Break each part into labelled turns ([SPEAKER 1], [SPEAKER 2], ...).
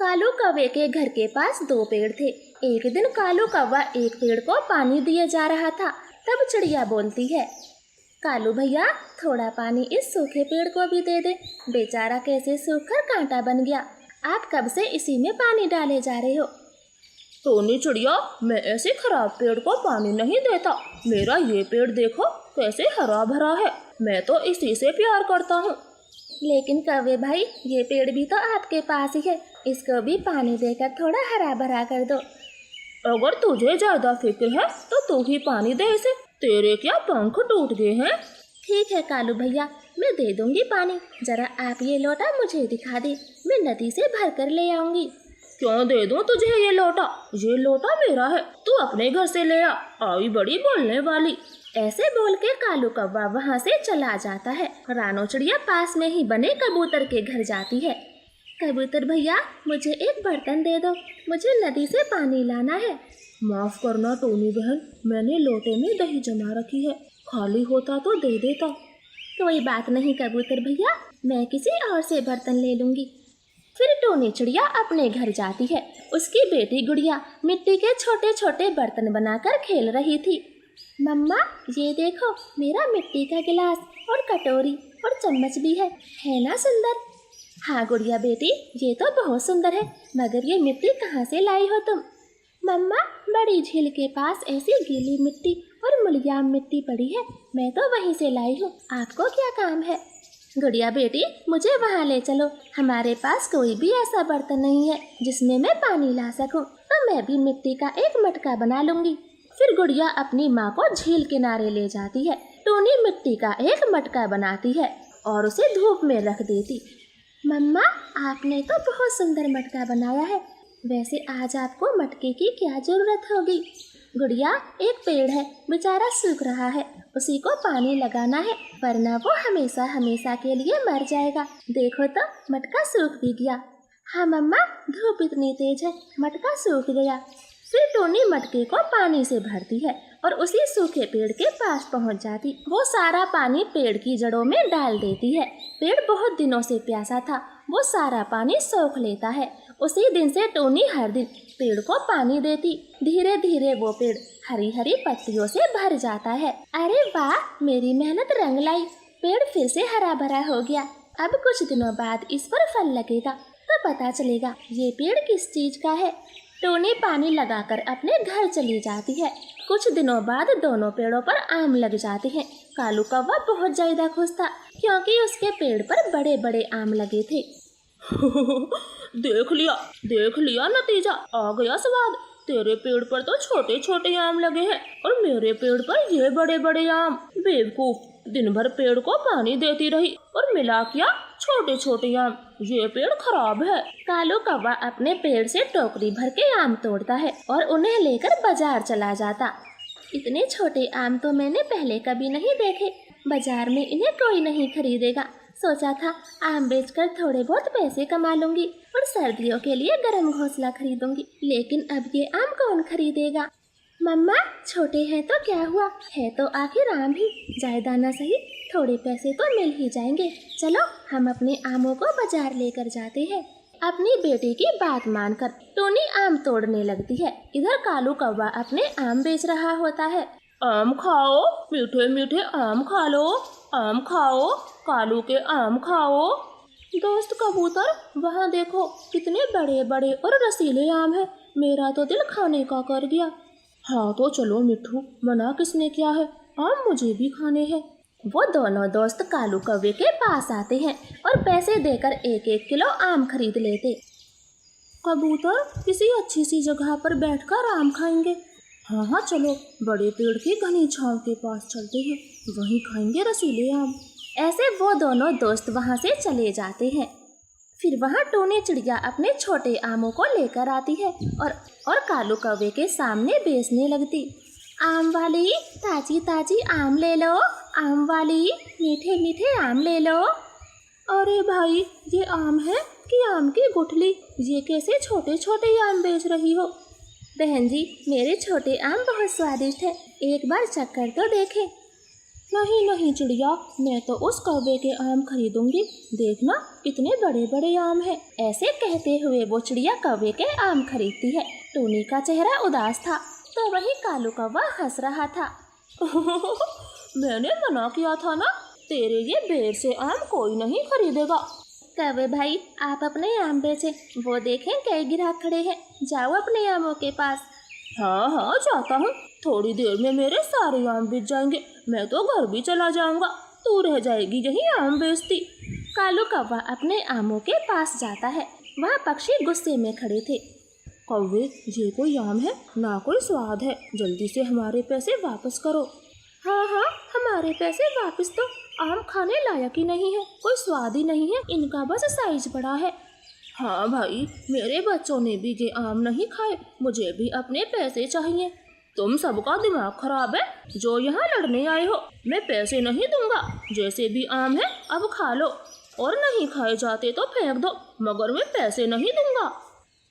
[SPEAKER 1] कालू कौवे के घर के पास 2 पेड़ थे। एक दिन कालू कौवा एक पेड़ को पानी दिए जा रहा था। तब चिड़िया बोलती है, कालू भैया थोड़ा पानी इस सूखे पेड़ को भी दे दे, बेचारा कैसे सूखकर कांटा बन गया। आप कब से इसी में पानी डाले जा रहे हो।
[SPEAKER 2] टोनी चिड़िया, मैं ऐसे खराब पेड़ को पानी नहीं देता। मेरा ये पेड़ देखो कैसे हरा भरा है, मैं तो इसी से प्यार करता हूँ।
[SPEAKER 1] लेकिन कौवे भाई, ये पेड़ भी तो आपके पास ही है, इसको भी पानी देकर थोड़ा हरा भरा कर दो।
[SPEAKER 2] अगर तुझे ज्यादा फिक्र है तो तू ही पानी दे इसे, तेरे क्या पंख टूट गए हैं।
[SPEAKER 1] ठीक है कालू भैया, मैं दे दूंगी पानी। जरा आप ये लोटा मुझे दिखा दे, मैं नदी से भर कर ले आऊंगी।
[SPEAKER 2] क्यों दे दूं तुझे ये लोटा? ये लोटा मेरा है, तू अपने घर से ले आ। आई बड़ी बोलने वाली।
[SPEAKER 1] ऐसे बोल के कालू कौवा वहाँ से चला जाता है। रानो चिड़िया पास में ही बने कबूतर के घर जाती है। कबूतर भैया, मुझे एक बर्तन दे दो, मुझे नदी से पानी लाना है।
[SPEAKER 2] माफ करना टोनी बहन, मैंने लोटे में दही जमा रखी है, खाली होता तो दे देता।
[SPEAKER 1] कोई बात नहीं कबूतर भैया, मैं किसी और से बर्तन ले लूंगी। फिर टोनी चिड़िया अपने घर जाती है। उसकी बेटी गुड़िया मिट्टी के छोटे छोटे बर्तन बनाकर खेल रही थी। मम्मा ये देखो, मेरा मिट्टी का गिलास और कटोरी और चम्मच भी है ना सुंदर। हाँ गुड़िया बेटी, ये तो बहुत सुंदर है, मगर ये मिट्टी कहाँ से लाई हो तुम। मम्मा, बड़ी झील के पास ऐसी गीली मिट्टी और मुलायम मिट्टी पड़ी है, मैं तो वहीं से लाई हूँ, आपको क्या काम है। गुड़िया बेटी, मुझे वहाँ ले चलो, हमारे पास कोई भी ऐसा बर्तन नहीं है जिसमें मैं पानी ला सकूँ, तो मैं भी मिट्टी का एक मटका बना लूँगी। फिर गुड़िया अपनी माँ को झील किनारे ले जाती है। टोनी मिट्टी का एक मटका बनाती है और उसे धूप में रख देती। मम्मा, आपने तो बहुत सुंदर मटका बनाया है, वैसे आज आपको मटके की क्या जरूरत होगी। गुड़िया, एक पेड़ है, बेचारा सूख रहा है, उसी को पानी लगाना है, वरना वो हमेशा हमेशा के लिए मर जाएगा। देखो तो मटका सूख भी गया। हाँ मम्मा, धूप इतनी तेज है, मटका सूख गया। फिर टोनी मटके को पानी से भरती है और उसी सूखे पेड़ के पास पहुंच जाती। वो सारा पानी पेड़ की जड़ों में डाल देती है। पेड़ बहुत दिनों से प्यासा था, वो सारा पानी सोख लेता है। उसी दिन से टोनी हर दिन पेड़ को पानी देती। धीरे धीरे वो पेड़ हरी हरी पत्तियों से भर जाता है। अरे वाह, मेरी मेहनत रंग लाई, पेड़ फिर से हरा भरा हो गया। अब कुछ दिनों बाद इस पर फल लगेगा तो पता चलेगा ये पेड़ किस चीज का है। टोनी पानी लगाकर अपने घर चली जाती है। कुछ दिनों बाद दोनों पेड़ों पर आम लग जाते हैं। कालू कौवा बहुत ज्यादा खुश था, क्योंकि उसके पेड़ पर बड़े बड़े आम लगे थे।
[SPEAKER 2] देख लिया नतीजा, आ गया स्वाद। तेरे पेड़ पर तो छोटे छोटे आम लगे हैं और मेरे पेड़ पर ये बड़े बड़े आम। बेवकूफ, दिन भर पेड़ को पानी देती रही और मिला क्या, छोटे छोटे आम। ये पेड़ खराब है।
[SPEAKER 1] कालू कौवा अपने पेड़ से टोकरी भर के आम तोड़ता है और उन्हें लेकर बाजार चला जाता। इतने छोटे आम तो मैंने पहले कभी नहीं देखे, बाजार में इन्हें कोई नहीं खरीदेगा। सोचा था आम बेचकर थोड़े बहुत पैसे कमा लूंगी और सर्दियों के लिए गर्म घोंसला खरीदूंगी, लेकिन अब ये आम कौन खरीदेगा। मम्मा, छोटे हैं तो क्या हुआ, है तो आखिर आम ही, ज्यादा न सही थोड़े पैसे तो मिल ही जाएंगे। चलो हम अपने आमों को बाजार लेकर जाते हैं। अपनी बेटी की बात मानकर टोनी आम तोड़ने लगती है। इधर कालू कौवा अपने आम बेच रहा होता है।
[SPEAKER 2] आम खाओ, मीठे मीठे आम खा लो, आम खाओ, कालू के आम खाओ। दोस्त कबूतर, वहाँ देखो कितने बड़े बड़े और रसीले आम है, मेरा तो दिल खाने का कर गया। हाँ तो चलो मिट्ठू, मना किसने किया है, आम मुझे भी खाने हैं।
[SPEAKER 1] वो दोनों दोस्त कालू कौवे के पास आते हैं और पैसे देकर 1-1 किलो आम खरीद लेते।
[SPEAKER 2] कबूतर, किसी अच्छी सी जगह पर बैठकर आम खाएंगे। हाँ चलो, बड़े पेड़ की घनी छांव के पास चलते हैं, वहीं खाएंगे रसीले आम।
[SPEAKER 1] ऐसे वो दोनों दोस्त वहाँ से चले जाते हैं। फिर वहाँ टोनी चिड़िया अपने छोटे आमों को लेकर आती है और कालू कौवे के सामने बेचने लगती। आम वाली, ताजी ताजी आम ले लो, आम वाली, मीठे मीठे आम ले लो।
[SPEAKER 2] अरे भाई, ये आम है कि आम की गुठली, ये कैसे छोटे छोटे आम बेच रही हो।
[SPEAKER 1] बहन जी, मेरे छोटे आम बहुत स्वादिष्ट है, एक बार चख कर तो देखें।
[SPEAKER 2] नहीं नहीं चिड़िया, मैं तो उस कौवे के आम खरीदूंगी, देखना कितने बड़े बड़े आम हैं।
[SPEAKER 1] ऐसे कहते हुए वो चिड़िया कौवे के आम खरीदती है। टोनी का चेहरा उदास था तो वहीं कालू कौवा हंस रहा था।
[SPEAKER 2] मैंने मना किया था ना, तेरे ये बेर से आम कोई नहीं खरीदेगा।
[SPEAKER 1] कौवे भाई, आप अपने आम बेचे, वो देखें कई ग्राहक खड़े हैं, जाओ अपने आमों के पास।
[SPEAKER 2] हाँ हाँ जाता हूँ, थोड़ी देर में मेरे सारे आम बिक जाएंगे, मैं तो घर भी चला जाऊंगा, तू रह जाएगी यही आम बेचती।
[SPEAKER 1] कालू कौवा अपने आमों के पास जाता है। वहाँ पक्षी गुस्से में खड़े थे।
[SPEAKER 2] कौवे, ये कोई आम है ना कोई स्वाद है, जल्दी से हमारे पैसे वापस करो।
[SPEAKER 1] हाँ हाँ, हमारे पैसे वापस दो, आम खाने लायक ही नहीं है, कोई स्वाद ही नहीं है, इनका बस साइज बड़ा है।
[SPEAKER 2] हाँ भाई, मेरे बच्चों ने भी ये आम नहीं खाए, मुझे भी अपने पैसे चाहिए। तुम सबका दिमाग खराब है जो यहाँ लड़ने आए हो, मैं पैसे नहीं दूंगा, जैसे भी आम है अब खा लो, और नहीं खाए जाते तो फेंक दो, मगर मैं पैसे नहीं दूंगा।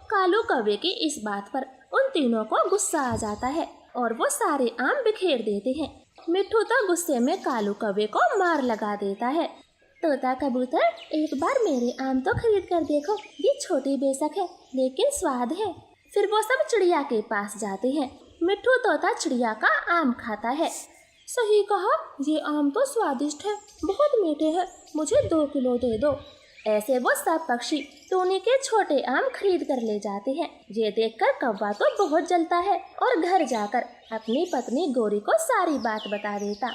[SPEAKER 1] कालू कौवे की इस बात पर उन तीनों को गुस्सा आ जाता है और वो सारे आम बिखेर देते हैं। मिट्ठू तो गुस्से में कालू कौवे को मार लगा देता है। तोता कबूतर, एक बार मेरे आम तो खरीद कर देखो, ये छोटी बेशक है लेकिन स्वाद है। फिर वो सब चिड़िया के पास जाते हैं। मिट्ठू तोता चिड़िया का आम खाता है।
[SPEAKER 2] सही कहा, ये आम तो स्वादिष्ट है, बहुत मीठे हैं, मुझे 2 किलो दे दो।
[SPEAKER 1] ऐसे वो सब पक्षी टोनी के छोटे आम खरीद कर ले जाते हैं। ये देखकर कौवा तो बहुत जलता है और घर जाकर अपनी पत्नी गोरी को सारी बात बता देता।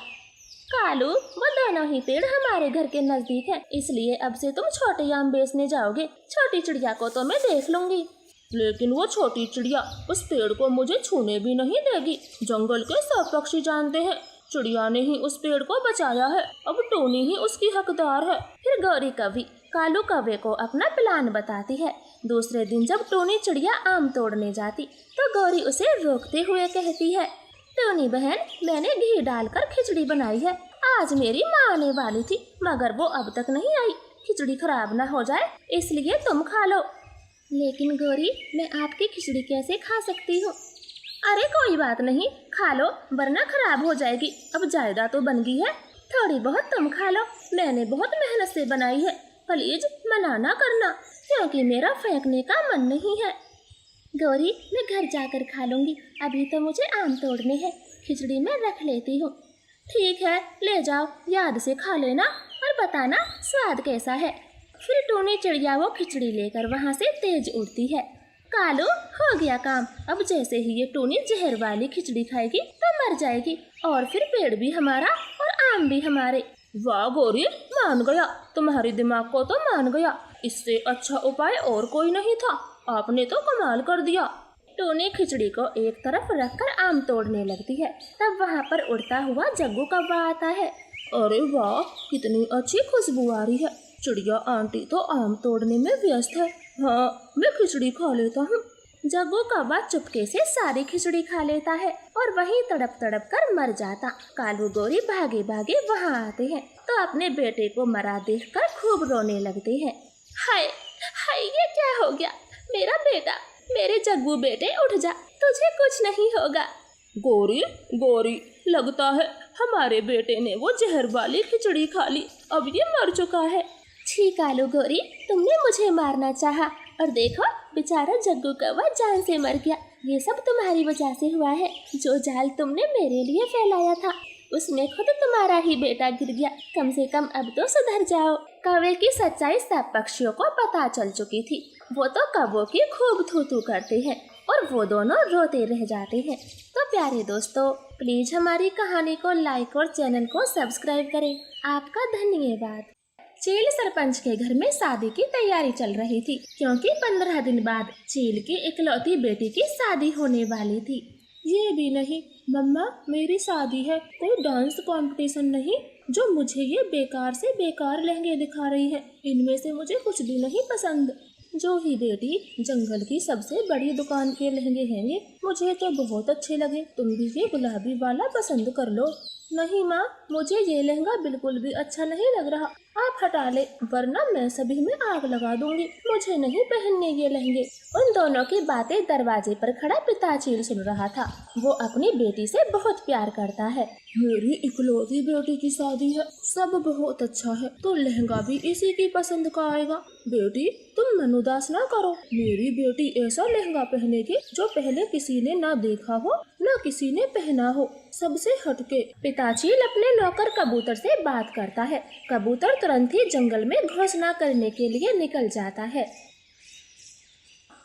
[SPEAKER 1] कालू, वो दोनों ही पेड़ हमारे घर के नजदीक हैं, इसलिए अब से तुम छोटे आम बेचने जाओगे, छोटी चिड़िया को तो मैं देख लूंगी।
[SPEAKER 2] लेकिन वो छोटी चिड़िया उस पेड़ को मुझे छूने भी नहीं देगी, जंगल के सब पक्षी जानते हैं चिड़िया ने ही उस पेड़ को बचाया है, अब टोनी ही उसकी हकदार है।
[SPEAKER 1] फिर गौरी कवि कालू कौवे को अपना प्लान बताती है। दूसरे दिन जब टोनी चिड़िया आम तोड़ने जाती तो गौरी उसे रोकते हुए कहती है, टोनी बहन, मैंने घी डालकर खिचड़ी बनाई है, आज मेरी माँ आने वाली थी मगर वो अब तक नहीं आई, खिचड़ी खराब न हो जाए इसलिए तुम खा लो। लेकिन गौरी, मैं आपकी खिचड़ी कैसे खा सकती हूँ? अरे कोई बात नहीं, खा लो वरना खराब हो जाएगी, अब ज्यादा तो बन गई है, थोड़ी बहुत तुम खा लो, मैंने बहुत मेहनत से बनाई है, प्लीज मना ना करना क्योंकि मेरा फेंकने का मन नहीं है। गौरी, मैं घर जाकर खा लूंगी, अभी तो मुझे आम तोड़ने हैं, खिचड़ी में रख लेती हूँ। ठीक है, ले जाओ, याद से खा लेना और बताना स्वाद कैसा है। फिर टोनी चिड़िया वो खिचड़ी लेकर वहाँ से तेज उड़ती है। कालू, हो गया काम, अब जैसे ही ये टोनी जहर वाली खिचड़ी खाएगी तो मर जाएगी और फिर पेड़ भी हमारा और आम भी हमारे।
[SPEAKER 2] वाह गौरी, मान गया, तुम्हारे दिमाग को तो मान गया, इससे अच्छा उपाय और कोई नहीं था, आपने तो कमाल कर दिया।
[SPEAKER 1] टोनी खिचड़ी को एक तरफ रखकर आम तोड़ने लगती है, तब वहाँ पर उड़ता हुआ जग्गू कौवा आता है।
[SPEAKER 2] अरे वाह, कितनी अच्छी खुशबू आ रही है, चिड़िया आंटी तो आम तोड़ने में व्यस्त है, हाँ मैं खिचड़ी खा लेता हूँ।
[SPEAKER 1] जग्गू कौवा चुपके से सारी खिचड़ी खा लेता है और वहीं तड़प तड़प कर मर जाता। कालू गौरी भागे भागे वहाँ आते हैं तो अपने बेटे को मरा देखकर खूब रोने लगते हैं। हाय हाय, ये क्या हो गया, मेरा बेटा, मेरे जग्गू बेटे उठ जा, तुझे कुछ नहीं होगा।
[SPEAKER 2] गौरी गौरी, लगता है हमारे बेटे ने वो जहर वाली खिचड़ी खा ली, अब ये मर चुका है।
[SPEAKER 1] छी कालू गौरी, तुमने मुझे मारना चाहा और देखो बेचारा जग्गू कौवा जान से मर गया, ये सब तुम्हारी वजह से हुआ है, जो जाल तुमने मेरे लिए फैलाया था उसमें खुद तुम्हारा ही बेटा गिर गया, कम से कम अब तो सुधर जाओ। कौवे की सच्चाई सब पक्षियों को पता चल चुकी थी, वो तो कौवों की खूब थू-थू करते हैं और वो दोनों रोते रह जाते हैं। तो प्यारे दोस्तों, प्लीज हमारी कहानी को लाइक और चैनल को सब्सक्राइब करें। आपका धन्यवाद। चील सरपंच के घर में शादी की तैयारी चल रही थी क्योंकि 15 दिन बाद चील की इकलौती बेटी की शादी होने वाली थी।
[SPEAKER 2] ये भी नहीं मम्मा, मेरी शादी है, कोई डांस कंपटीशन नहीं, जो मुझे ये बेकार से बेकार लहंगे दिखा रही है, इनमें से मुझे कुछ भी नहीं पसंद। जो ही बेटी, जंगल की सबसे बड़ी दुकान के लहंगे हैं ये, मुझे तो बहुत अच्छे लगे, तुम भी ये गुलाबी वाला पसंद कर लो। नहीं माँ, मुझे ये लहंगा बिल्कुल भी अच्छा नहीं लग रहा, आप हटा ले, वरना मैं सभी में आग लगा दूंगी। मुझे नहीं पहनने ये लहंगे।
[SPEAKER 1] उन दोनों की बातें दरवाजे पर खड़ा पिता चील सुन रहा था। वो अपनी बेटी से बहुत प्यार करता है।
[SPEAKER 2] मेरी इकलौती बेटी की शादी है, सब बहुत अच्छा है, तो लहंगा भी इसी की पसंद का आएगा। बेटी तुम मन उदास ना करो, मेरी बेटी ऐसा लहंगा पहनेगी जो पहले किसी ने ना देखा हो, ना किसी ने पहना हो, सबसे हटके।
[SPEAKER 1] पिता चील अपने नौकर कबूतर से बात करता है। कबूतर तुरंत ही जंगल में घोषणा करने के लिए निकल जाता है।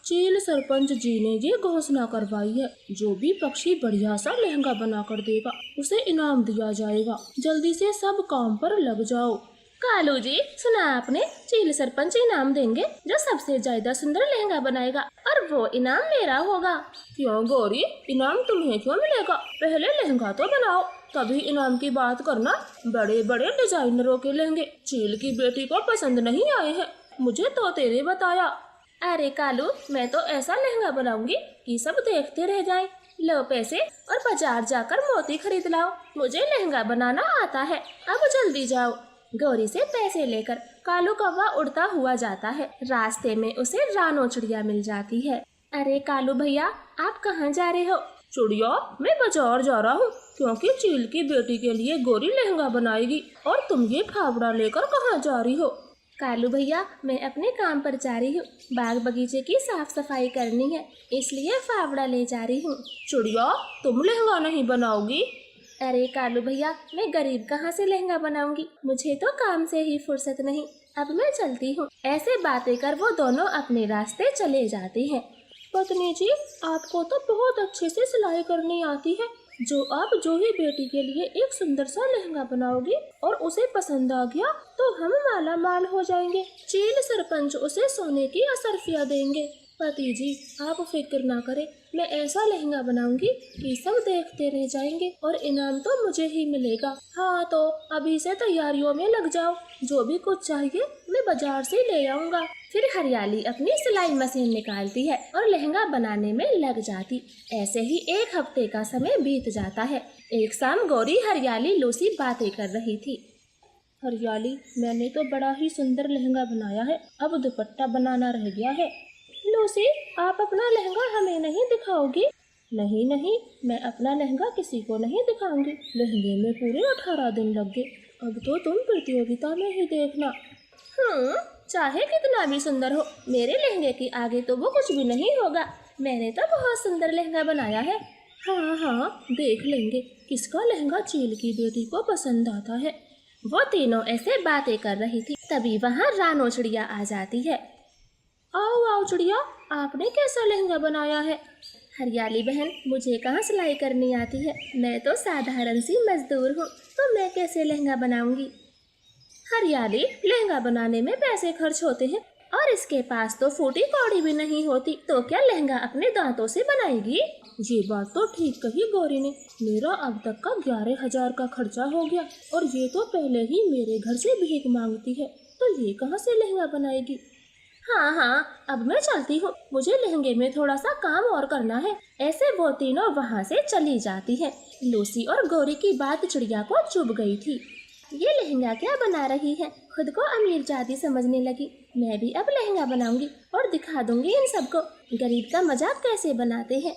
[SPEAKER 2] चील सरपंच जी ने ये घोषणा करवाई है, जो भी पक्षी बढ़िया सा लहंगा बना कर देगा उसे इनाम दिया जाएगा। जल्दी से सब काम पर लग जाओ।
[SPEAKER 1] कालू जी, सुना आपने? चील सरपंच इनाम देंगे जो सबसे ज्यादा सुंदर लहंगा बनाएगा, और वो इनाम मेरा होगा।
[SPEAKER 2] क्यों गौरी, इनाम तुम्हें क्यों मिलेगा? पहले लहंगा तो बनाओ, तभी इनाम की बात करना। बड़े बड़े डिजाइनरों के लहंगे चील की बेटी को पसंद नहीं आए हैं, मुझे तो तेरे बताया।
[SPEAKER 1] अरे कालू, मैं तो ऐसा लहंगा बनाऊंगी कि सब देखते रह जाएं। लो पैसे और बाजार जाकर मोती खरीद लाओ, मुझे लहंगा बनाना आता है। अब जल्दी जाओ। गौरी से पैसे लेकर कालू कौवा उड़ता हुआ जाता है। रास्ते में उसे रानो चिड़िया मिल जाती है। अरे कालू भैया, आप कहाँ जा रहे हो?
[SPEAKER 2] चिड़िया, मैं बाजार जा रहा हूँ, क्योंकि चील की बेटी के लिए गौरी लहंगा बनाएगी। और तुम ये फावड़ा लेकर कहाँ जा रही हो?
[SPEAKER 1] कालू भैया, मैं अपने काम पर जा रही हूँ। बाग बगीचे की साफ सफाई करनी है, इसलिए फावड़ा ले जा रही हूँ।
[SPEAKER 2] चिड़िया, तुम लहंगा नहीं बनाओगी?
[SPEAKER 1] अरे कालू भैया, मैं गरीब कहाँ से लहंगा बनाऊंगी? मुझे तो काम से ही फुर्सत नहीं। अब मैं चलती हूँ। ऐसे बातें कर वो दोनों अपने रास्ते चले जाते हैं।
[SPEAKER 2] पत्नी जी, आपको तो बहुत अच्छे से सिलाई करनी आती है। जो आप जूही बेटी के लिए एक सुंदर सा लहंगा बनाओगी और उसे पसंद आ गया तो हम माला माल हो जाएंगे। चील सरपंच उसे सोने की असरफिया देंगे। पति जी, आप फिक्र ना करें, मैं ऐसा लहंगा बनाऊंगी कि सब देखते रह जाएंगे और इनाम तो मुझे ही मिलेगा। हाँ, तो अभी से तैयारियों में लग जाओ, जो भी कुछ चाहिए मैं बाजार से ले आऊंगा।
[SPEAKER 1] फिर हरियाली अपनी सिलाई मशीन निकालती है और लहंगा बनाने में लग जाती। ऐसे ही एक हफ्ते का समय बीत जाता है। एक शाम गौरी, हरियाली, लूसी बातें कर रही थी।
[SPEAKER 2] हरियाली, मैंने तो बड़ा ही सुंदर लहंगा बनाया है, अब दुपट्टा बनाना रह गया है।
[SPEAKER 1] लूसी, आप अपना लहंगा हमें नहीं दिखाओगी?
[SPEAKER 2] नहीं नहीं, मैं अपना लहंगा किसी को नहीं दिखाऊंगी। लहंगे में पूरे 18 दिन लग गए, अब तो तुम प्रतियोगिता में ही देखना।
[SPEAKER 1] चाहे कितना भी सुंदर हो, मेरे लहंगे के आगे तो वो कुछ भी नहीं होगा। मैंने तो बहुत सुंदर लहंगा बनाया है।
[SPEAKER 2] हाँ हाँ, देख लेंगे किसका लहंगा चील की बेटी को पसंद आता है।
[SPEAKER 1] वो तीनों ऐसे बातें कर रही थी, तभी वहाँ रानो चिड़िया आ जाती है।
[SPEAKER 2] आओ आओ चिड़िया, आपने कैसा लहंगा बनाया है?
[SPEAKER 1] हरियाली बहन, मुझे कहाँ सिलाई करनी आती है, मैं तो साधारण सी मजदूर हूँ, तो मैं कैसे लहंगा बनाऊंगी? हरियाली, लहंगा बनाने में पैसे खर्च होते हैं और इसके पास तो फूटी कौड़ी भी नहीं होती, तो क्या लहंगा अपने दांतों से बनाएगी?
[SPEAKER 2] ये बात तो ठीक कही गौरी ने। मेरा अब तक का 11,000 का खर्चा हो गया और ये तो पहले ही मेरे घर से भीख मांगती है, तो ये कहाँ से लहंगा बनाएगी?
[SPEAKER 1] हाँ, अब मैं चलती हूँ, मुझे लहंगे में थोड़ा सा काम और करना है। ऐसे वो तीनों वहाँ से चली जाती है। लूसी और गौरी की बात चिड़िया को चुभ गई थी। ये लहंगा क्या बना रही है, खुद को अमीर जाती समझने लगी। मैं भी अब लहंगा बनाऊंगी और दिखा दूंगी इन सबको गरीब का मजाक कैसे बनाते हैं।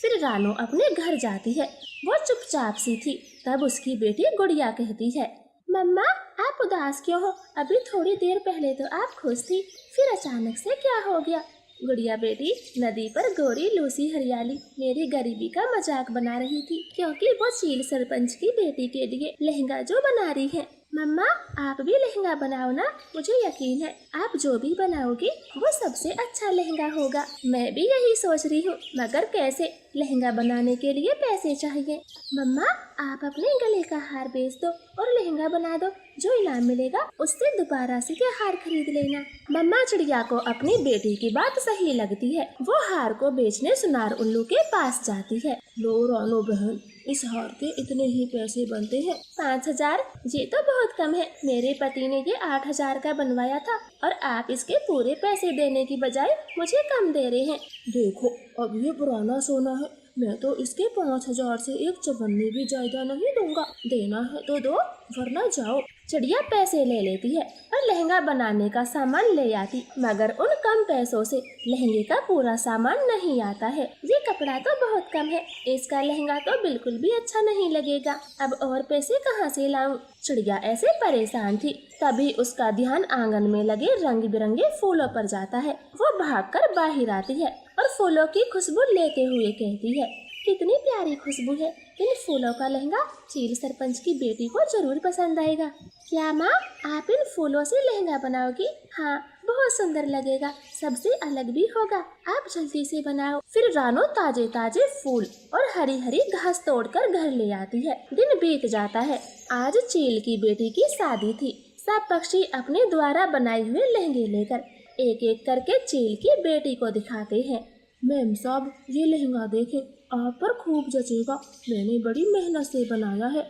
[SPEAKER 1] फिर रानो अपने घर जाती है। वो चुपचाप सी थी। तब उसकी बेटी गुड़िया कहती है, मम्मा, आप उदास क्यों हो? अभी थोड़ी देर पहले तो आप खुश थी, फिर अचानक से क्या हो गया? गुड़िया बेटी, नदी पर गौरी, लूसी, हरियाली मेरी गरीबी का मजाक बना रही थी, क्योंकि वो चील सरपंच की बेटी के लिए लहंगा जो बना रही है। मम्मा, आप भी लहंगा बनाओ ना, मुझे यकीन है आप जो भी बनाओगी वो सबसे अच्छा लहंगा होगा। मैं भी यही सोच रही हूँ, मगर कैसे? लहंगा बनाने के लिए पैसे चाहिए। मम्मा, आप अपने गले का हार बेच दो और लहंगा बना दो, जो इनाम मिलेगा उससे दोबारा से के हार खरीद लेना। मम्मा चिड़िया को अपनी बेटी की बात सही लगती है। वो हार को बेचने सुनार उल्लू के पास जाती है।
[SPEAKER 2] लो रानो बहन, इस हार के इतने ही पैसे बनते हैं।
[SPEAKER 1] 5,000? ये तो बहुत कम है। मेरे पति ने ये 8,000 का बनवाया था और आप इसके पूरे पैसे देने की बजाय मुझे कम दे रहे हैं।
[SPEAKER 2] देखो, अब ये पुराना सोना है, मैं तो इसके 5,000 से एक चवन्नी भी ज्यादा नहीं दूंगा। देना है तो दो, वरना जाओ।
[SPEAKER 1] चिड़िया पैसे ले लेती है और लहंगा बनाने का सामान ले आती, मगर उन कम पैसों से लहंगे का पूरा सामान नहीं आता है। ये कपड़ा तो बहुत कम है, इसका लहंगा तो बिल्कुल भी अच्छा नहीं लगेगा। अब और पैसे कहाँ से लाऊं? चिड़िया ऐसे परेशान थी। तभी उसका ध्यान आंगन में लगे रंग बिरंगे फूलों पर जाता है। वो भागकर बाहर आती है और फूलों की खुशबू लेते हुए कहती है, कितनी प्यारी खुशबू है। इन फूलों का लहंगा चील सरपंच की बेटी को जरूर पसंद आएगा। क्या माँ, आप इन फूलों से लहंगा बनाओगी? हाँ, बहुत सुंदर लगेगा, सबसे अलग भी होगा। आप जल्दी से बनाओ। फिर रानो ताजे ताजे फूल और हरी हरी घास तोड़कर घर ले आती है। दिन बीत जाता है। आज चील की बेटी की शादी थी। सब पक्षी अपने द्वारा बनाए हुए लहंगे लेकर एक एक करके चील की बेटी को दिखाते हैं।
[SPEAKER 2] मैम साहब, ये लहंगा देखे, आप पर खूब जचेगा। मैंने बड़ी मेहनत से बनाया है।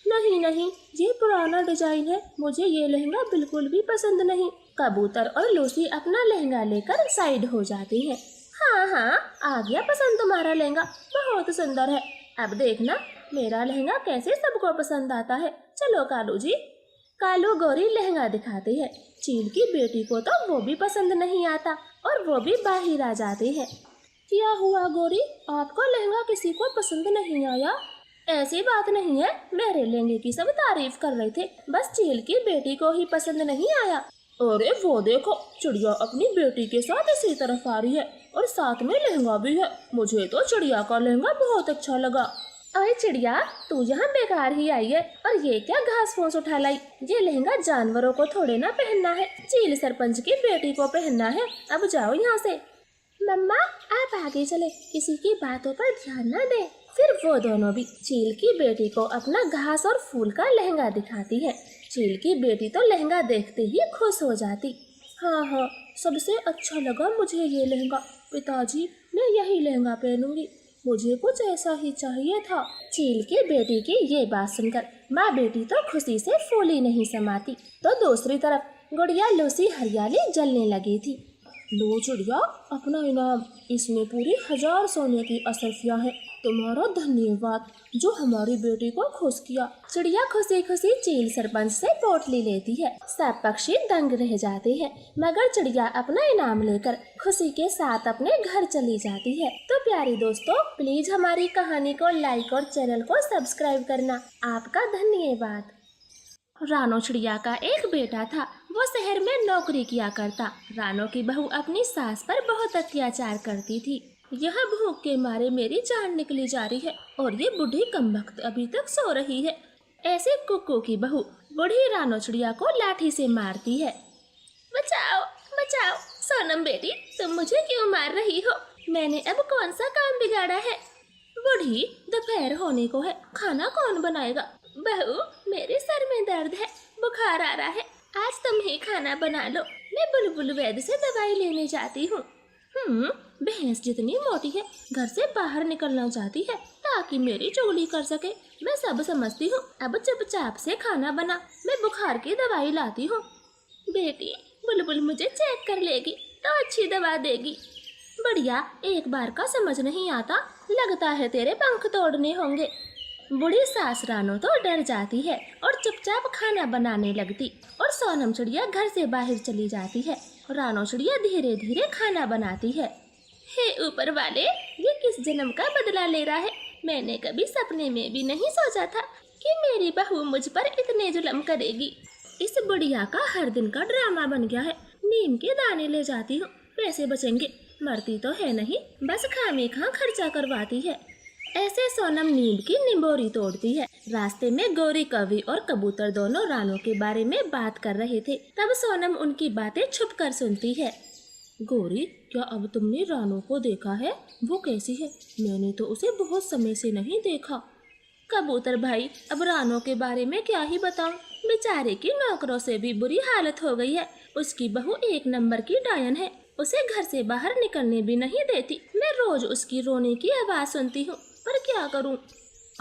[SPEAKER 2] नहीं नहीं, ये पुराना डिजाइन है, मुझे ये लहंगा बिल्कुल भी पसंद नहीं।
[SPEAKER 1] कबूतर और लूसी अपना लहंगा लेकर साइड हो जाती है। हाँ हाँ, आ गया पसंद तुम्हारा लहंगा, बहुत सुंदर है। अब देखना मेरा लहंगा कैसे सबको पसंद आता है। चलो कालू जी। कालू गौरी लहंगा दिखाते हैं। चील की बेटी को तो वो भी पसंद नहीं आता और वो भी बाहर आ जाते हैं।
[SPEAKER 2] क्या हुआ गौरी, आपका लहंगा किसी को पसंद नहीं आया?
[SPEAKER 1] ऐसी बात नहीं है, मेरे लहंगे की सब तारीफ कर रहे थे, बस चील की बेटी को ही पसंद नहीं आया।
[SPEAKER 2] अरे वो देखो, चिड़िया अपनी बेटी के साथ इसी तरफ आ रही है और साथ में लहंगा भी है। मुझे तो चिड़िया का लहंगा बहुत अच्छा लगा।
[SPEAKER 1] अरे चिड़िया, तू यहाँ बेकार ही आई है और ये क्या घास फूस उठा लाई? ये लहंगा जानवरों को थोड़े ना पहनना है, चील सरपंच की बेटी को पहनना है। अब जाओ यहाँ से। मम्मा, आप आगे चले, किसी की बातों पर ध्यान न दे। फिर वो दोनों भी चील की बेटी को अपना घास और फूल का लहंगा दिखाती है। चील की बेटी तो लहंगा देखते ही खुश हो जाती।
[SPEAKER 2] हाँ हाँ, सबसे अच्छा लगा मुझे ये लहंगा। पिताजी, मैं यही लहंगा पहनूंगी, मुझे कुछ ऐसा ही चाहिए था।
[SPEAKER 1] चील की बेटी की ये बात सुनकर माँ बेटी तो खुशी से फूली नहीं समाती। तो दूसरी तरफ गुड़िया लूसी हरियाली जलने लगी थी।
[SPEAKER 2] लो चिड़िया, अपना इनाम, इसमें पूरी 1000 सोने की असरफियाँ हैं। तुम्हारा धन्यवाद जो हमारी बेटी को खुश किया।
[SPEAKER 1] चिड़िया खुशी खुशी चील सरपंच से पोटली लेती है। सब पक्षी दंग रह जाते हैं, मगर चिड़िया अपना इनाम लेकर खुशी के साथ अपने घर चली जाती है। तो प्यारे दोस्तों, प्लीज हमारी कहानी को लाइक और चैनल को सब्सक्राइब करना। आपका धन्यवाद। रानो चिड़िया का एक बेटा था। वो शहर में नौकरी किया करता। रानो की बहू अपनी सास पर बहुत अत्याचार करती थी। यह भूख के मारे मेरी जान निकली जा रही है और ये बूढ़ी कमबख्त अभी तक सो रही है। ऐसे कुक्कू की बहू बूढ़ी रानो चिड़िया को लाठी से मारती है। बचाओ बचाओ, सोनम बेटी, तुम मुझे क्यों मार रही हो? मैंने अब कौन सा काम बिगाड़ा है? बूढ़ी, दोपहर होने को है, खाना कौन बनाएगा? बहू, मेरे सर में दर्द है, बुखार आ रहा है, आज तुम ही खाना बना लो। मैं बुलबुल वैद्य से दवाई लेने जाती हूँ। भैंस जितनी मोटी है, घर से बाहर निकलना चाहती है ताकि मेरी चुगली कर सके। मैं सब समझती हूँ, अब चुपचाप से खाना बना, मैं बुखार की दवाई लाती हूँ। बेटी, बुलबुल मुझे चेक कर लेगी तो अच्छी दवा देगी। बढ़िया, एक बार का समझ नहीं आता, लगता है तेरे पंख तोड़ने होंगे। बूढ़ी सास रानो तो डर जाती है और चुपचाप खाना बनाने लगती और सोनम चिड़िया घर से बाहर चली जाती है। रानो चिड़िया धीरे धीरे खाना बनाती है। हे ऊपर वाले, ये किस जन्म का बदला ले रहा है? मैंने कभी सपने में भी नहीं सोचा था कि मेरी बहू मुझ पर इतने जुल्म करेगी। इस बुढ़िया का हर दिन का ड्रामा बन गया है। नीम के दाने ले जाती हूँ, पैसे बचेंगे, मरती तो है नहीं, बस खामेखा खर्चा करवाती है। ऐसे सोनम नीम की निंबोरी तोड़ती है। रास्ते में गौरी, कवि और कबूतर दोनों रानो के बारे में बात कर रहे थे। तब सोनम उनकी बातें छुपकर सुनती है।
[SPEAKER 2] गौरी, क्या अब तुमने रानो को देखा है? वो कैसी है? मैंने तो उसे बहुत समय से नहीं देखा।
[SPEAKER 1] कबूतर भाई, अब रानो के बारे में क्या ही बताऊं, बेचारे की नौकरों से भी बुरी हालत हो गई है। उसकी बहू एक नंबर की डायन है, उसे घर से बाहर निकलने भी नहीं देती। मैं रोज उसकी रोने की आवाज सुनती हूँ, पर क्या करूँ?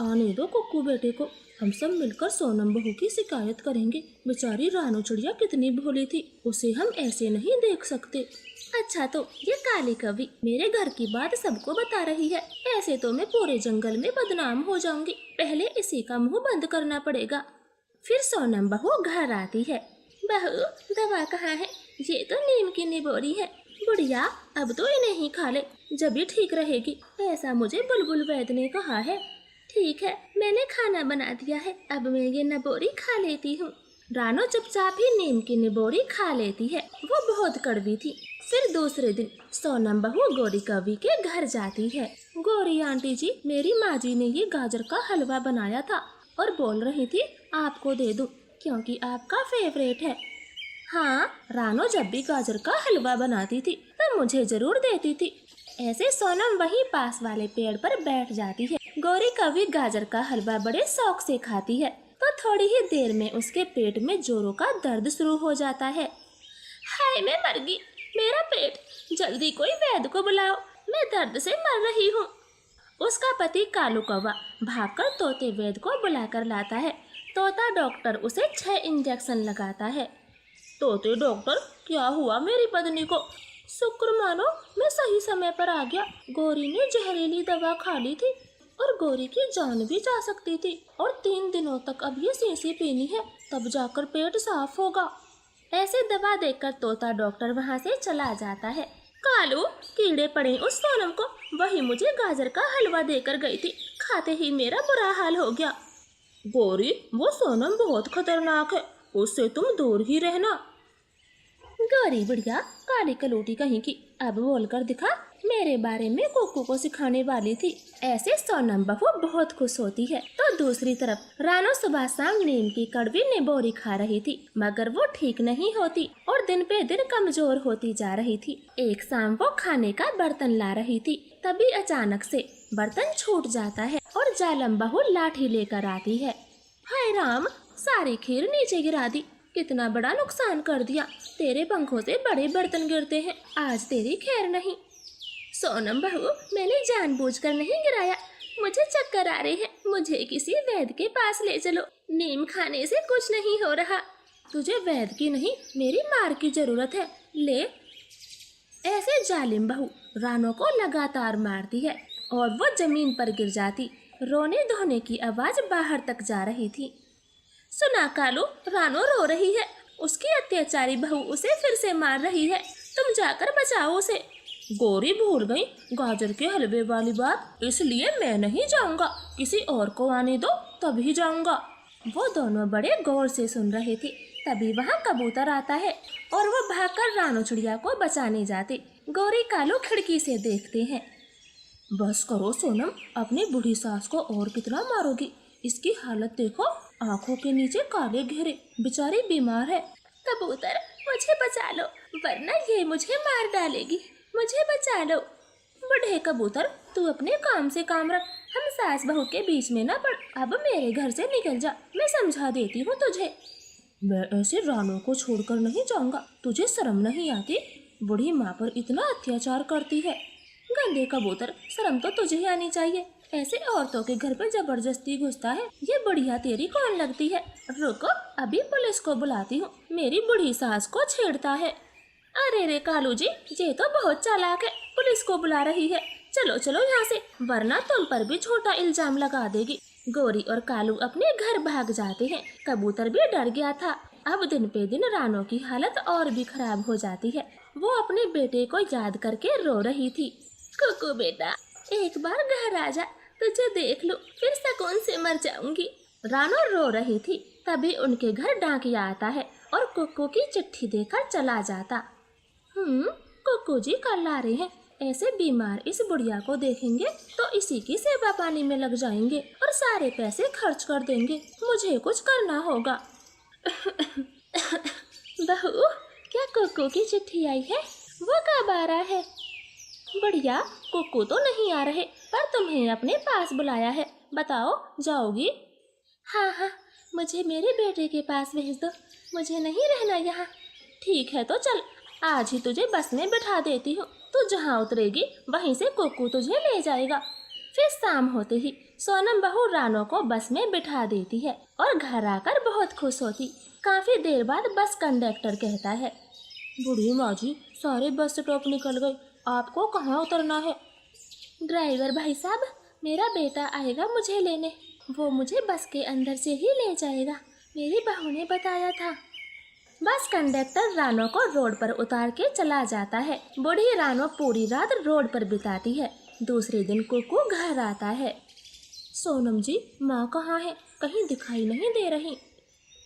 [SPEAKER 2] आने दो कुक्कू बेटे को, हम सब मिलकर सोनम बहू की शिकायत करेंगे। बेचारी रानो चिड़िया कितनी भोली थी, उसे हम ऐसे नहीं देख सकते।
[SPEAKER 1] अच्छा, तो ये काली कवि मेरे घर की बात सबको बता रही है। ऐसे तो मैं पूरे जंगल में बदनाम हो जाऊंगी। पहले इसी का मुंह बंद करना पड़ेगा। फिर सोनम बहू घर आती है। बहू, दवा कहाँ है? ये तो नीम की निबोरी है। बुढ़िया, अब तो इन्हें ही खा ले, जब भी ठीक रहेगी, ऐसा मुझे बुलबुल वैद ने कहा है। ठीक है, मैंने खाना बना दिया है, अब मैं ये निबोरी खा लेती हूँ। रानो चुपचाप ही नीम की निबोरी खा लेती है। वो बहुत कड़वी थी। फिर दूसरे दिन सोनम बहू गोरी कवि के घर जाती है। गोरी आंटी जी, मेरी माँ जी ने ये गाजर का हलवा बनाया था और बोल रही थी आपको दे दूं क्योंकि आपका फेवरेट है। हाँ, रानो जब भी गाजर का हलवा बनाती थी तब मुझे जरूर देती थी। ऐसे सोनम वहीं पास वाले पेड़ पर बैठ जाती है। गोरी कवि गाजर का हलवा बड़े शौक से खाती है तो थोड़ी ही देर में उसके पेट में जोरों का दर्द शुरू हो जाता है। हाय, मैं मर गई, मेरा पेट, जल्दी कोई वैद्य को बुलाओ, मैं दर्द से मर रही हूँ। उसका पति कालू कौवा भागकर तोते वैद्य को बुलाकर लाता है। तोता डॉक्टर उसे 6 इंजेक्शन लगाता है।
[SPEAKER 2] तोते डॉक्टर, क्या हुआ मेरी पत्नी को? शुक्र मानो मैं सही समय पर आ गया। गोरी ने जहरीली दवा खा ली थी और गोरी की जान भी जा सकती थी और 3 दिनों तक अब ये शीशी पीनी है, तब जाकर पेट साफ होगा।
[SPEAKER 1] ऐसे दवा देकर तोता डॉक्टर वहाँ से चला जाता है। कालू, कीड़े पड़े उस सोनम को, वही मुझे गाजर का हलवा देकर गई थी, खाते ही मेरा बुरा हाल हो गया।
[SPEAKER 2] गोरी, वो सोनम बहुत खतरनाक है, उससे तुम दूर ही रहना।
[SPEAKER 1] गोरी बुढ़िया, काली कलोटी कहीं की, अब बोलकर दिखा, मेरे बारे में कोको को सिखाने वाली थी। ऐसे सोनम बहू बहुत खुश होती है। तो दूसरी तरफ रानो सुबह शाम नीम की कड़वी निबोरी खा रही थी, मगर वो ठीक नहीं होती और दिन पे दिन कमजोर होती जा रही थी। एक शाम वो खाने का बर्तन ला रही थी, तभी अचानक से बर्तन छूट जाता है और जालम बहू लाठी लेकर आती है। हाय राम, सारी खीर नीचे गिरा दी, कितना बड़ा नुकसान कर दिया। तेरे पंखों से बड़े बर्तन गिरते हैं, आज तेरी खैर नहीं। सोनम बहू, मैंने जानबूझकर नहीं गिराया, मुझे चक्कर आ रहे हैं, मुझे किसी वैद्य के पास ले चलो, नीम खाने से कुछ नहीं हो रहा।
[SPEAKER 2] तुझे वैद्य की नहीं, मेरी मार की जरूरत है, ले।
[SPEAKER 1] ऐसे जालिम बहू रानो को लगातार मारती है और वो जमीन पर गिर जाती। रोने धोने की आवाज बाहर तक जा रही थी। सुना कालू, रानो रो रही है, उसकी अत्याचारी बहू उसे फिर से मार रही है, तुम जाकर बचाओ उसे।
[SPEAKER 2] गोरी भूल गई गाजर के हलवे वाली बात, इसलिए मैं नहीं जाऊंगा, किसी और को आने दो तभी जाऊंगा।
[SPEAKER 1] वो दोनों बड़े गौर से सुन रहे थे। तभी वहाँ कबूतर आता है और वो भागकर रानो चिड़िया को बचाने जाते। गोरी कालू खिड़की से देखते हैं।
[SPEAKER 2] बस करो सोनम, अपनी बूढ़ी सास को और कितना मारोगी? इसकी हालत देखो, आंखों के नीचे काले घेरे, बेचारी बीमार है।
[SPEAKER 1] कबूतर, मुझे बचा लो, वरना ये मुझे मार डालेगी, मुझे बचा लो। बूढ़े कबूतर, तू अपने काम से काम रख, हम सास बहू के बीच में न पड़। अब मेरे घर से निकल जा, मैं समझा देती हूँ तुझे।
[SPEAKER 2] मैं ऐसे रानो को छोड़कर नहीं जाऊंगा, तुझे शर्म नहीं आती? बूढ़ी माँ पर इतना अत्याचार करती है।
[SPEAKER 1] गंदे कबूतर, शर्म तो तुझे ही आनी चाहिए, ऐसे औरतों के घर पे जबरदस्ती घुसता है। ये बुढ़िया तेरी कौन लगती है? रुको, अभी पुलिस को बुलाती हूँ, मेरी बूढ़ी सास को छेड़ता है। अरे रे कालू जी, ये तो बहुत चालाक है, पुलिस को बुला रही है। चलो चलो यहाँ से, वरना तुम पर भी छोटा इल्जाम लगा देगी। गोरी और कालू अपने घर भाग जाते हैं। कबूतर भी डर गया था। अब दिन पे दिन रानो की हालत और भी खराब हो जाती है। वो अपने बेटे को याद करके रो रही थी। कुकू बेटा, एक बार घर आ जा, तुझे देख लूं, फिर सुकून से मर जाऊंगी। रानो रो रही थी। तभी उनके घर डाकिया आता है और कुक्कू की चिट्ठी देकर चला जाता। कुक्कू जी कल आ रहे हैं, ऐसे बीमार इस बुढ़िया को देखेंगे तो इसी की सेवा पानी में लग जाएंगे और सारे पैसे खर्च कर देंगे। मुझे कुछ करना होगा। बहू, क्या कुक्कू की चिट्ठी आई है? वो कब आ रहा है? बढ़िया, कुक्कू तो नहीं आ रहे, पर तुम्हें अपने पास बुलाया है, बताओ जाओगी? हाँ हाँ, मुझे मेरे बेटे के पास भेज दो, मुझे नहीं रहना यहाँ। ठीक है तो चल, आज ही तुझे बस में बिठा देती हूँ, तू जहाँ उतरेगी वहीं से कुक्कू तुझे ले जाएगा। फिर शाम होते ही सोनम बहू रानो को बस में बिठा देती है और घर आकर बहुत खुश होती। काफी देर बाद बस कंडक्टर कहता है,
[SPEAKER 2] बूढ़ी माँ जी, सारे बस स्टॉप निकल गए, आपको कहाँ उतरना है?
[SPEAKER 1] ड्राइवर भाई साहब, मेरा बेटा आएगा मुझे लेने, वो मुझे बस के अंदर से ही ले जाएगा, मेरी बहू ने बताया था। बस कंडक्टर रानो को रोड पर उतार के चला जाता है। बूढ़ी रानो पूरी रात रोड पर बिताती है। दूसरे दिन कुकू घर आता है।
[SPEAKER 2] सोनम जी, माँ कहाँ है? कहीं दिखाई नहीं दे रही।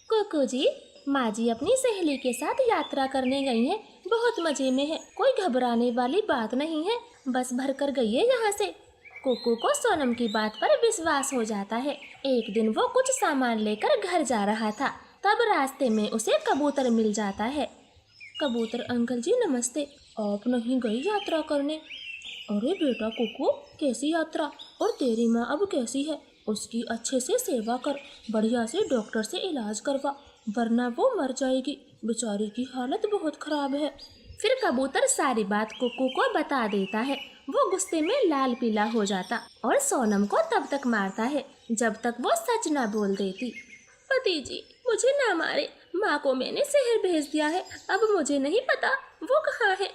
[SPEAKER 1] कुकू जी, माँ जी अपनी सहेली के साथ यात्रा करने गई हैं, बहुत मजे में है, कोई घबराने वाली बात नहीं है, बस भर कर गई है यहाँ से। कुकू को सोनम की बात पर विश्वास हो जाता है। एक दिन वो कुछ सामान लेकर घर जा रहा था, तब रास्ते में उसे कबूतर मिल जाता है।
[SPEAKER 2] कबूतर अंकल जी नमस्ते, आप नहीं गई यात्रा करने? अरे बेटा कुकू, कैसी यात्रा, और तेरी माँ अब कैसी है? उसकी अच्छे से सेवा कर, बढ़िया से डॉक्टर से इलाज करवा, वरना वो मर जाएगी, बेचारी की हालत बहुत खराब है।
[SPEAKER 1] फिर कबूतर सारी बात कुकू को बता देता है। वो गुस्से में लाल पीला हो जाता और सोनम को तब तक मारता है जब तक वो सच ना बोल देती।
[SPEAKER 2] पति जी, मुझे ना मारे, माँ को मैंने शहर भेज दिया है, अब मुझे नहीं पता वो कहाँ है।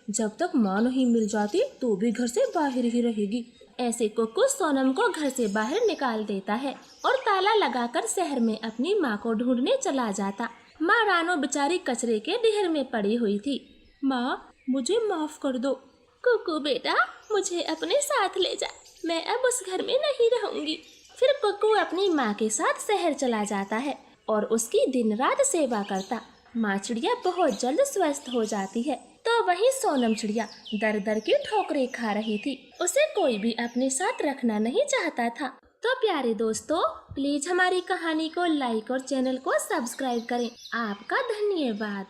[SPEAKER 2] जब तक माँ नहीं मिल जाती तो भी घर से बाहर ही रहेगी।
[SPEAKER 1] ऐसे कुकू सोनम को घर से बाहर निकाल देता है और ताला लगाकर शहर में अपनी माँ को ढूंढने चला जाता। माँ रानो बेचारी कचरे के ढेर में पड़ी हुई थी।
[SPEAKER 2] माँ, मुझे माफ कर दो।
[SPEAKER 1] कुकू बेटा, मुझे अपने साथ ले जा, मैं अब उस घर में नहीं रहूंगी। फिर कुकू अपनी माँ के साथ शहर चला जाता है और उसकी दिन रात सेवा करता। माँ चिड़िया बहुत जल्द स्वस्थ हो जाती है। तो वहीं सोनम चिड़िया दर दर की ठोकरें खा रही थी। उसे कोई भी अपने साथ रखना नहीं चाहता था। तो प्यारे दोस्तों, प्लीज हमारी कहानी को लाइक और चैनल को सब्सक्राइब करें। आपका धन्यवाद।